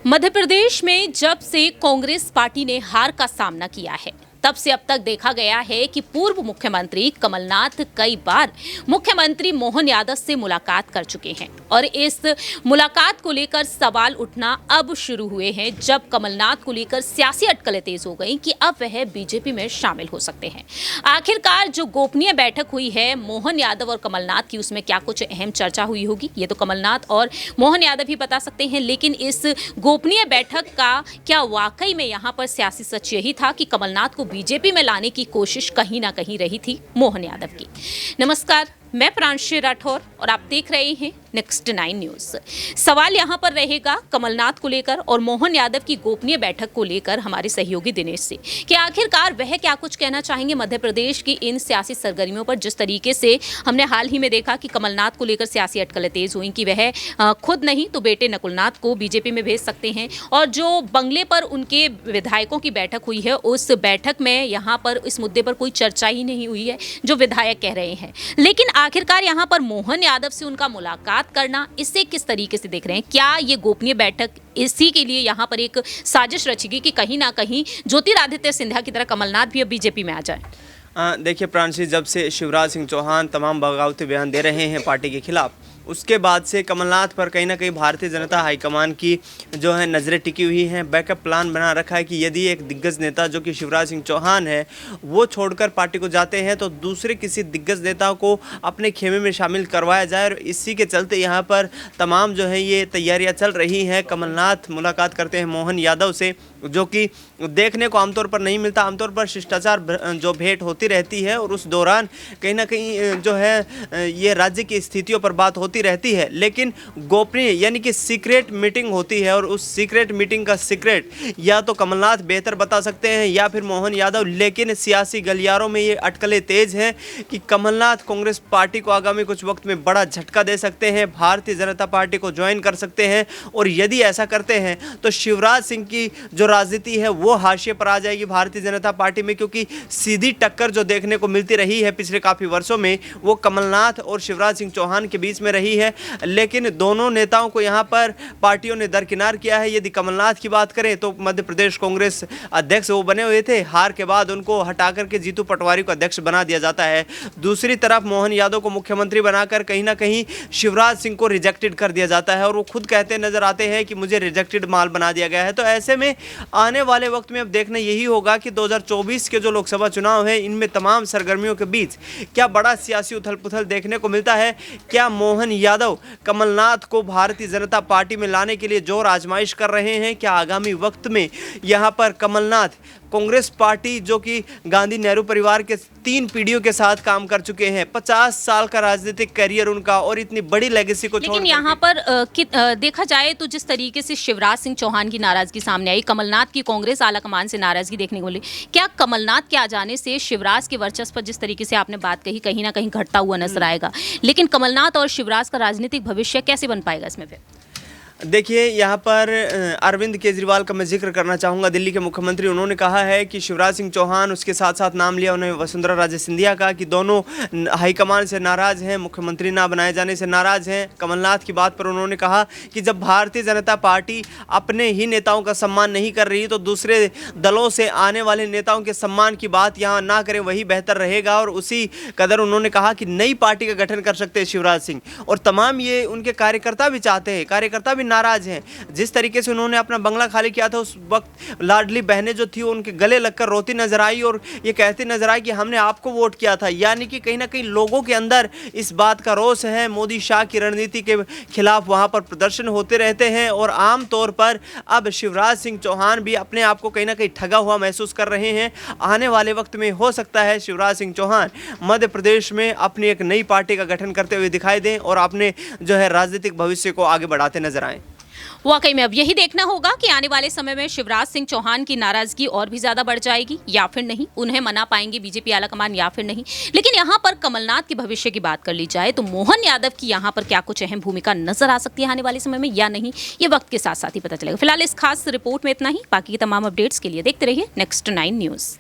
मध्य प्रदेश में जब से कांग्रेस पार्टी ने हार का सामना किया है, तब से अब तक देखा गया है कि पूर्व मुख्यमंत्री कमलनाथ कई बार मुख्यमंत्री मोहन यादव से मुलाकात कर चुके हैं और इस मुलाकात को लेकर सवाल उठना अब शुरू हुए हैं, जब कमलनाथ को लेकर सियासी अटकलें तेज हो गई कि अब वह बीजेपी में शामिल हो सकते हैं। आखिरकार जो गोपनीय बैठक हुई है मोहन यादव और कमलनाथ की, उसमें क्या कुछ अहम चर्चा हुई होगी ये तो कमलनाथ और मोहन यादव ही बता सकते हैं, लेकिन इस गोपनीय बैठक का क्या वाकई में यहाँ पर सियासी सच यही था कि कमलनाथ को बीजेपी में लाने की कोशिश कहीं ना कहीं रही थी मोहन यादव की। नमस्कार, मैं प्रांशी राठौर और आप देख रहे हैं नेक्स्ट 9 न्यूज। सवाल यहां पर रहेगा कमलनाथ को लेकर और मोहन यादव की गोपनीय बैठक को लेकर हमारे सहयोगी दिनेश से कि आखिरकार वह क्या कुछ कहना चाहेंगे मध्य प्रदेश की इन सियासी सरगर्मियों पर। जिस तरीके से हमने हाल ही में देखा कि कमलनाथ को लेकर सियासी अटकलें तेज हुई कि वह खुद नहीं तो बेटे नकुलनाथ को बीजेपी में भेज सकते हैं, और जो बंगले पर उनके विधायकों की बैठक हुई है उस बैठक में यहाँ पर इस मुद्दे पर कोई चर्चा ही नहीं हुई है जो विधायक कह रहे हैं। लेकिन आखिरकार यहाँ पर मोहन यादव से उनका मुलाकात करना, इसे किस तरीके से देख रहे हैं? क्या ये गोपनीय बैठक इसी के लिए यहाँ पर एक साजिश रचेगी कि कहीं ना कहीं ज्योतिरादित्य सिंधिया की तरह कमलनाथ भी अब बीजेपी में आ जाए? देखिए प्रांशी, जब से शिवराज सिंह चौहान तमाम बगावती बयान दे रहे हैं पार्टी के खिलाफ, उसके बाद से कमलनाथ पर कहीं ना कहीं भारतीय जनता हाईकमान की जो है नज़रें टिकी हुई हैं। बैकअप प्लान बना रखा है कि यदि एक दिग्गज नेता जो कि शिवराज सिंह चौहान है वो छोड़कर पार्टी को जाते हैं तो दूसरे किसी दिग्गज नेता को अपने खेमे में शामिल करवाया जाए, और इसी के चलते यहाँ पर तमाम जो है ये तैयारियाँ चल रही हैं। कमलनाथ मुलाकात करते हैं मोहन यादव से, जो कि देखने को आमतौर पर नहीं मिलता। आमतौर पर शिष्टाचार जो भेंट होती रहती है और उस दौरान कहीं ना कहीं जो है ये राज्य की स्थितियों पर बात होती रहती है, लेकिन गोपनीय यानी कि सीक्रेट मीटिंग होती है, और उस सीक्रेट मीटिंग का सीक्रेट या तो कमलनाथ बेहतर बता सकते हैं या फिर मोहन यादव। लेकिन सियासी गलियारों में ये अटकलें तेज हैं कि कमलनाथ कांग्रेस पार्टी को आगामी कुछ वक्त में बड़ा झटका दे सकते हैं, भारतीय जनता पार्टी को ज्वाइन कर सकते हैं, और यदि ऐसा करते हैं तो शिवराज सिंह की जो राजनीति है वो हाशिए पर आ जाएगी भारतीय जनता पार्टी में, क्योंकि सीधी टक्कर जो देखने को मिलती रही है पिछले काफ़ी वर्षों में वो कमलनाथ और शिवराज सिंह चौहान के बीच में रही है। लेकिन दोनों नेताओं को यहाँ पर पार्टियों ने दरकिनार किया है। यदि कमलनाथ की बात करें तो मध्य प्रदेश कांग्रेस अध्यक्ष वो बने हुए थे, हार के बाद उनको हटा करके जीतू पटवारी को अध्यक्ष बना दिया जाता है। दूसरी तरफ मोहन यादव को मुख्यमंत्री बनाकर कहीं ना कहीं शिवराज सिंह को रिजेक्टेड कर दिया जाता है, और वो खुद कहते नजर आते हैं कि मुझे रिजेक्टेड माल बना दिया गया है। तो ऐसे में आने वाले वक्त में अब देखना यही होगा कि 2024 के जो लोकसभा चुनाव है इनमें तमाम सरगर्मियों के बीच क्या बड़ा सियासी उथल पुथल देखने को मिलता है। क्या मोहन यादव कमलनाथ को भारतीय जनता पार्टी में लाने के लिए जोर आजमाइश कर रहे हैं? क्या आगामी वक्त में यहां पर कमलनाथ कांग्रेस पार्टी जो कि गांधी नेहरू परिवार के 3 पीढ़ियों के साथ काम कर चुके हैं, 50 साल का राजनीतिक करियर उनका और इतनी बड़ी लेगेसी को, लेकिन यहाँ पर देखा जाए तो जिस तरीके से शिवराज सिंह चौहान की नाराजगी सामने आई, कमलनाथ की कांग्रेस आलाकमान से नाराजगी देखने को मिली, क्या कमलनाथ के आ जाने से शिवराज के वर्चस्व पर जिस तरीके से आपने बात कही कहीं ना कहीं घटता हुआ नजर आएगा? लेकिन कमलनाथ और शिवराज का राजनीतिक भविष्य कैसे बन पाएगा इसमें फिर? देखिए यहाँ पर अरविंद केजरीवाल का मैं जिक्र करना चाहूँगा, दिल्ली के मुख्यमंत्री। उन्होंने कहा है कि शिवराज सिंह चौहान, उसके साथ साथ नाम लिया उन्होंने वसुंधरा राजे सिंधिया का, कि दोनों हाईकमान से नाराज़ हैं, मुख्यमंत्री ना बनाए जाने से नाराज़ हैं। कमलनाथ की बात पर उन्होंने कहा कि जब भारतीय जनता पार्टी अपने ही नेताओं का सम्मान नहीं कर रही तो दूसरे दलों से आने वाले नेताओं के सम्मान की बात यहाँ ना करें, वही बेहतर रहेगा। और उसी कदर उन्होंने कहा कि नई पार्टी का गठन कर सकते हैं शिवराज सिंह, और तमाम ये उनके कार्यकर्ता भी चाहते हैं, कार्यकर्ता भी नाराज हैं। जिस तरीके से उन्होंने अपना बंगला खाली किया था उस वक्त लाडली बहनें जो थी उनके गले लगकर रोती नजर आई और ये कहती नजर आई कि हमने आपको वोट किया था। यानी कि कहीं ना कहीं लोगों के अंदर इस बात का रोष है। मोदी शाह की रणनीति के खिलाफ वहां पर प्रदर्शन होते रहते हैं, और आम तौर पर अब शिवराज सिंह चौहान भी अपने आप को कहीं ना कहीं ठगा हुआ महसूस कर रहे हैं। आने वाले वक्त में हो सकता है शिवराज सिंह चौहान मध्य प्रदेश में अपनी एक नई पार्टी का गठन करते हुए दिखाई दें और अपने जो है राजनीतिक भविष्य को आगे बढ़ाते नजर आए। वाकई में अब यही देखना होगा कि आने वाले समय में शिवराज सिंह चौहान की नाराजगी और भी ज्यादा बढ़ जाएगी या फिर नहीं, उन्हें मना पाएंगे बीजेपी आलाकमान या फिर नहीं। लेकिन यहाँ पर कमलनाथ के भविष्य की बात कर ली जाए तो मोहन यादव की यहाँ पर क्या कुछ अहम भूमिका नजर आ सकती है आने वाले समय में या नहीं, ये वक्त के साथ साथ ही पता चलेगा। फिलहाल इस खास रिपोर्ट में इतना ही। बाकी की तमाम अपडेट्स के लिए देखते रहिए नेक्स्ट 9 न्यूज।